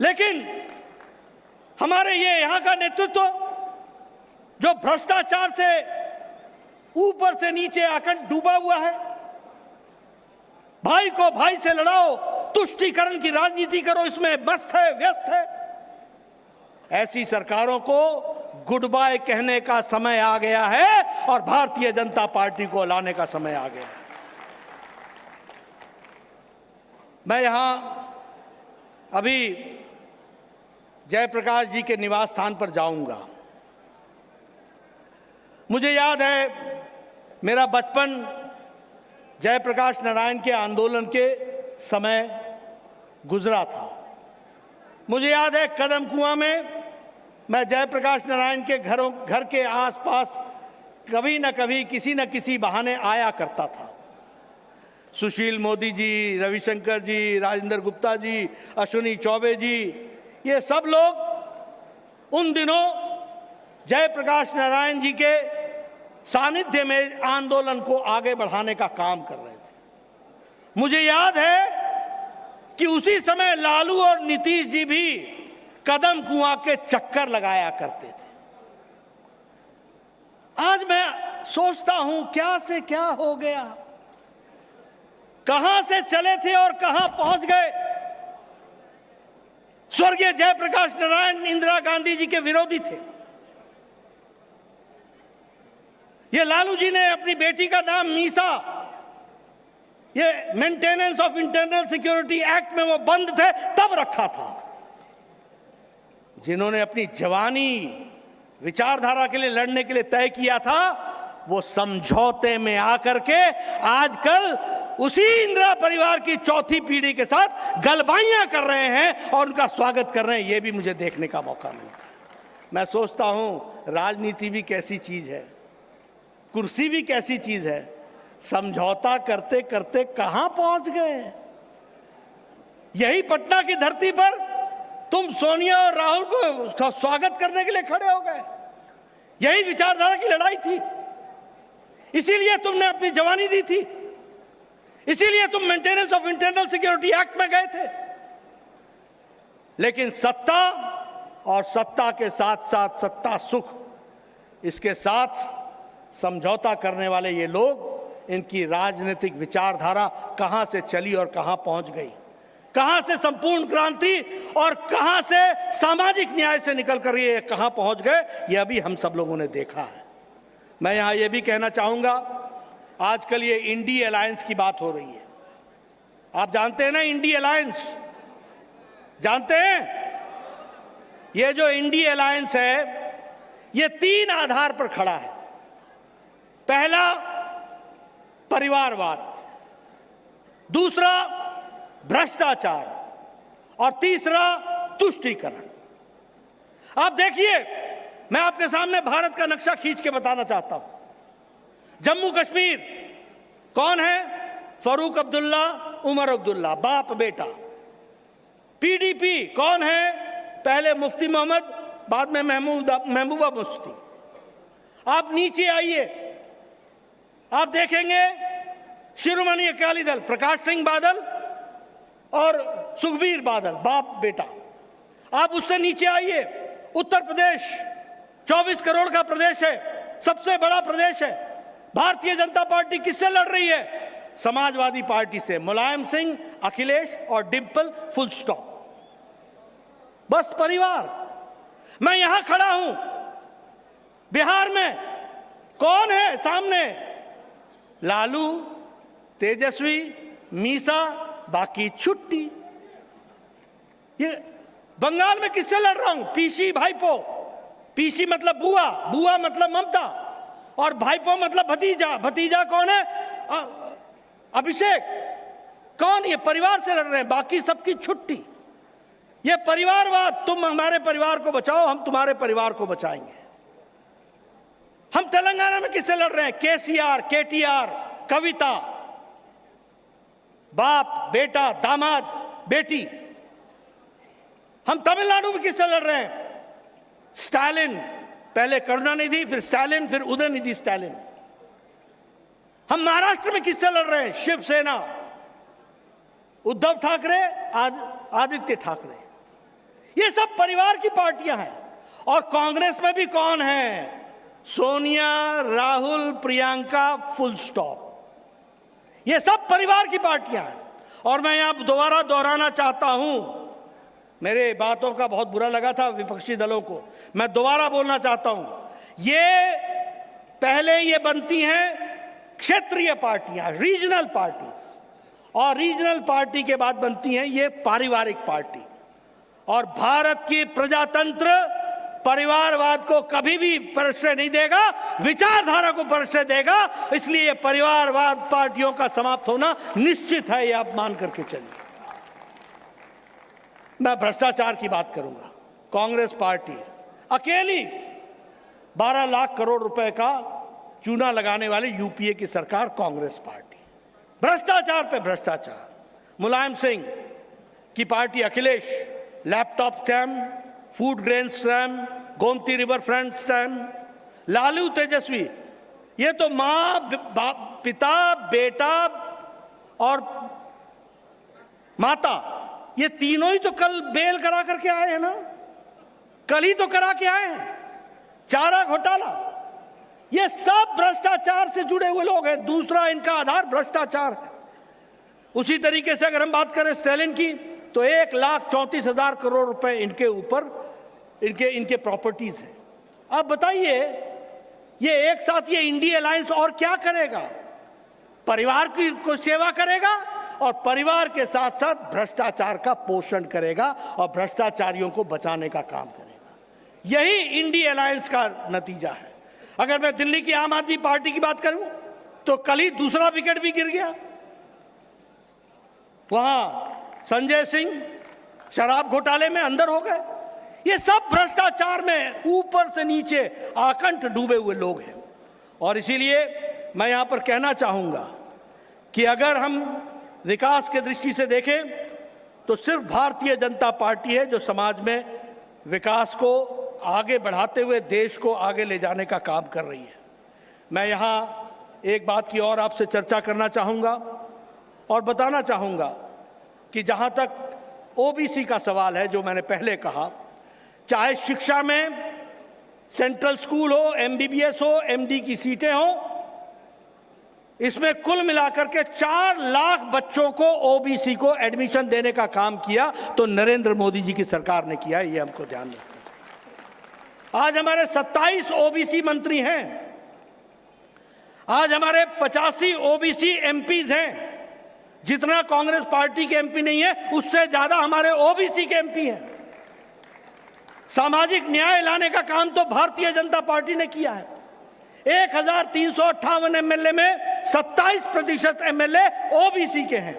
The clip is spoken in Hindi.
लेकिन हमारे ये यहां का नेतृत्व जो भ्रष्टाचार से ऊपर से नीचे आकर डूबा हुआ है, भाई को भाई से लड़ाओ, तुष्टीकरण की राजनीति करो, इसमें मस्त है, व्यस्त है। ऐसी सरकारों को गुड बाय कहने का समय आ गया है और भारतीय जनता पार्टी को लाने का समय आ गया है। मैं यहां अभी जयप्रकाश जी के निवास स्थान पर जाऊंगा। मुझे याद है मेरा बचपन जयप्रकाश नारायण के आंदोलन के समय गुजरा था। मुझे याद है कदम कुआं में मैं जयप्रकाश नारायण के घर के आसपास कभी न कभी किसी न किसी बहाने आया करता था। सुशील मोदी जी, रविशंकर जी, राजेंद्र गुप्ता जी, अश्विनी चौबे जी, ये सब लोग उन दिनों जयप्रकाश नारायण जी के सानिध्य में आंदोलन को आगे बढ़ाने का काम कर रहे थे। मुझे याद है कि उसी समय लालू और नीतीश जी भी कदम कुआं के चक्कर लगाया करते थे। आज मैं सोचता हूं क्या से क्या हो गया, कहां से चले थे और कहां पहुंच गए। स्वर्गीय जयप्रकाश नारायण इंदिरा गांधी जी के विरोधी थे। ये लालू जी ने अपनी बेटी का नाम मीसा, ये maintenance of internal security act में वो बंद थे तब रखा था। जिन्होंने अपनी जवानी विचारधारा के लिए लड़ने के लिए तय किया था, वो समझौते में आकर के आजकल उसी इंदिरा परिवार की चौथी पीढ़ी के साथ गलबाइयां कर रहे हैं और उनका स्वागत कर रहे हैं। ये भी मुझे देखने का मौका मिलता है। मैं सोचता हूं राजनीति भी कैसी चीज है, कुर्सी भी कैसी चीज है। समझौता करते करते कहां पहुंच गए। यही पटना की धरती पर तुम सोनिया और राहुल को स्वागत करने के लिए खड़े हो गए। यही विचारधारा की लड़ाई थी, इसीलिए तुमने अपनी जवानी दी थी, इसीलिए तुम maintenance of internal security act में गए थे। लेकिन सत्ता और सत्ता के साथ साथ सत्ता सुख, इसके साथ समझौता करने वाले ये लोग, इनकी राजनीतिक विचारधारा कहां से चली और कहां पहुंच गई, कहां से संपूर्ण क्रांति और कहां से सामाजिक न्याय से निकल कर ये कहां पहुंच गए, ये अभी हम सब लोगों ने देखा है। मैं यहां ये भी कहना चाहूंगा, आजकल ये इंडी अलायंस की बात हो रही है। आप जानते हैं ना इंडी अलायंस, जानते हैं? ये जो इंडी अलायंस है ये 3 आधार पर खड़ा है। पहला परिवारवाद, दूसरा भ्रष्टाचार और तीसरा तुष्टीकरण। आप देखिए, मैं आपके सामने भारत का नक्शा खींच के बताना चाहता हूं। जम्मू कश्मीर कौन है? फारूक अब्दुल्ला, उमर अब्दुल्ला, बाप बेटा। पीडीपी कौन है? पहले मुफ्ती मोहम्मद, बाद में महबूबा मुफ्ती। आप नीचे आइए, आप देखेंगे शिरोमणि अकाली दल, प्रकाश सिंह बादल और सुखबीर बादल, बाप बेटा। आप उससे नीचे आइए, उत्तर प्रदेश 24 करोड़ का प्रदेश है, सबसे बड़ा प्रदेश है। भारतीय जनता पार्टी किससे लड़ रही है? समाजवादी पार्टी से, मुलायम सिंह, अखिलेश और डिंपल, फुल स्टॉप। बस परिवार। मैं यहां खड़ा हूं, बिहार में कौन है सामने? लालू, तेजस्वी, मीसा, बाकी छुट्टी। ये बंगाल में किससे लड़ रहा हूं? पीसी भाईपो। पीसी मतलब बुआ, बुआ मतलब ममता और भाईपो मतलब भतीजा। भतीजा कौन है? अभिषेक। कौन? ये परिवार से लड़ रहे हैं, बाकी सबकी छुट्टी। ये परिवारवाद, तुम हमारे परिवार को बचाओ, हम तुम्हारे परिवार को बचाएंगे। हम तेलंगाना में किससे लड़ रहे हैं? केसीआर, केटीआर, कविता, बाप बेटा, दामाद बेटी। हम तमिलनाडु में किससे लड़ रहे हैं? स्टालिन, पहले करुणानिधि, फिर स्टालिन, फिर उदयनिधि स्टालिन। हम महाराष्ट्र में किससे लड़ रहे हैं? शिवसेना, उद्धव ठाकरे, आदित्य ठाकरे। ये सब परिवार की पार्टियां हैं। और कांग्रेस में भी कौन है? Sonia, Rahul, Priyanka, full stop. ये सब परिवार की पार्टियां हैं। और मैं यहां दोबारा दोहराना चाहता हूं, मेरे बातों का बहुत बुरा लगा था विपक्षी दलों को, मैं दोबारा बोलना चाहता हूं, ये पहले ये बनती हैं क्षेत्रीय पार्टियां, रीजनल पार्टीज, और रीजनल पार्टी के बाद बनती हैं ये पारिवारिक पार्टी। और भारत की प्रजातंत्र परिवारवाद को कभी भी प्रश्रय नहीं देगा, विचारधारा को प्रश्रय देगा। इसलिए ये परिवारवाद पार्टियों का समाप्त होना निश्चित है, ये आप मान करके चलिए। मैं भ्रष्टाचार की बात करूंगा। कांग्रेस पार्टी अकेली 12 लाख करोड़ रुपए का चूना लगाने वाली यूपीए की सरकार कांग्रेस पार्टी। भ्रष्टाचार पे भ्रष्टाचार। मुलायम सिंह की पार्टी Akhilesh, laptop scam, food grain scam, Gomti river front scam. Lalu Tejashwi, ये तो मां, पिता, बेटा और माता, ये तीनों ही तो कल बेल करा करके आए हैं ना, कल ही तो करा के आए हैं। चारा घोटाला, ये सब भ्रष्टाचार से जुड़े हुए लोग हैं। दूसरा इनका आधार भ्रष्टाचार है। उसी तरीके से अगर हम बात करें स्टैलिन की, तो 1,34,000 करोड़ रुपए इनके ऊपर इनके प्रॉपर्टीज हैं। आप बताइए, ये एक साथ ये इंडिया अलायंस और क्या करेगा? परिवार की को सेवा करेगा और परिवार के साथ साथ भ्रष्टाचार का पोषण करेगा और भ्रष्टाचारियों को बचाने का काम करेगा। यही इंडिया अलायंस का नतीजा है। अगर मैं दिल्ली की आम आदमी पार्टी की बात करूं, तो कल ही दूसरा विकेट भी गिर गया। वहां संजय सिंह शराब घोटाले में अंदर हो गए। ये सब भ्रष्टाचार में ऊपर से नीचे आकंठ डूबे हुए लोग हैं। और इसीलिए मैं यहां पर कहना चाहूंगा कि अगर हम विकास के दृष्टि से देखें, तो सिर्फ भारतीय जनता पार्टी है जो समाज में विकास को आगे बढ़ाते हुए देश को आगे ले जाने का काम कर रही है। मैं यहां एक बात की और आपसे चर्चा करना चाहूंगा और बताना चाहूंगा कि जहां तक ओबीसी का सवाल है, जो मैंने पहले कहा, चाहे शिक्षा में सेंट्रल स्कूल हो, एमबीबीएस हो, एमडी की सीटें हो, इसमें कुल मिलाकर के 4 लाख बच्चों को ओबीसी को एडमिशन देने का काम किया तो नरेंद्र मोदी जी की सरकार ने किया। ये हमको ध्यान रखना। आज हमारे 27 ओबीसी मंत्री हैं। आज हमारे 85 ओबीसी एमपीज हैं। जितना कांग्रेस पार्टी के एमपी नहीं है, उससे ज्यादा हमारे ओबीसी के एमपी हैं। सामाजिक न्याय लाने का काम तो भारतीय जनता पार्टी ने किया है। 1358 एमएलए में 27% एमएलए ओबीसी के हैं।